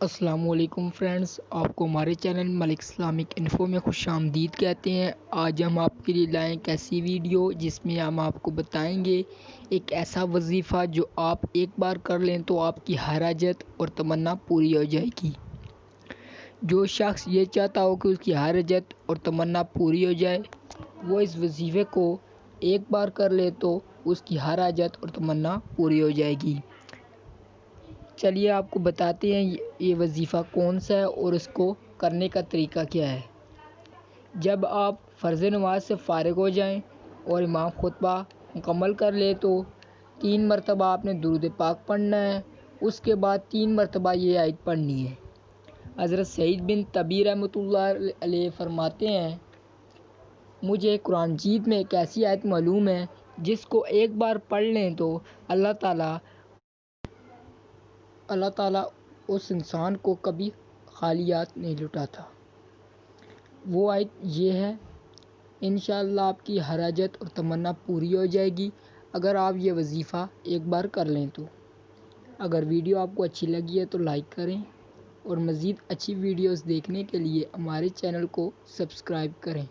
السلام علیکم فرینڈز، آپ کو ہمارے چینل ملک اسلامک انفو میں خوش آمدید کہتے ہیں۔ آج ہم آپ کے لیے لائیں ایک ایسی ویڈیو جس میں ہم آپ کو بتائیں گے ایک ایسا وظیفہ جو آپ ایک بار کر لیں تو آپ کی ہر حاجت اور تمنا پوری ہو جائے گی۔ جو شخص یہ چاہتا ہو کہ اس کی ہر حاجت اور تمنا پوری ہو جائے، وہ اس وظیفے کو ایک بار کر لے تو اس کی ہر حاجت اور تمنا پوری ہو جائے گی۔ چلیے آپ کو بتاتے ہیں یہ وظیفہ کون سا ہے اور اس کو کرنے کا طریقہ کیا ہے۔ جب آپ فرض نماز سے فارغ ہو جائیں اور امام خطبہ مکمل کر لے تو 3 مرتبہ آپ نے درود پاک پڑھنا ہے۔ اس کے بعد 3 مرتبہ یہ آیت پڑھنی ہے۔ حضرت سعید بن طبی رحمۃ اللہ علیہ فرماتے ہیں، مجھے قرآن مجید میں ایک ایسی آیت معلوم ہے جس کو ایک بار پڑھ لیں تو اللہ تعالیٰ اس انسان کو کبھی خالیات نہیں لٹاتا۔ وہ آیت یہ ہے، انشاءاللہ آپ کی ہر حاجت اور تمنا پوری ہو جائے گی اگر آپ یہ وظیفہ ایک بار کر لیں تو۔ اگر ویڈیو آپ کو اچھی لگی ہے تو لائک کریں اور مزید اچھی ویڈیوز دیکھنے کے لیے ہمارے چینل کو سبسکرائب کریں۔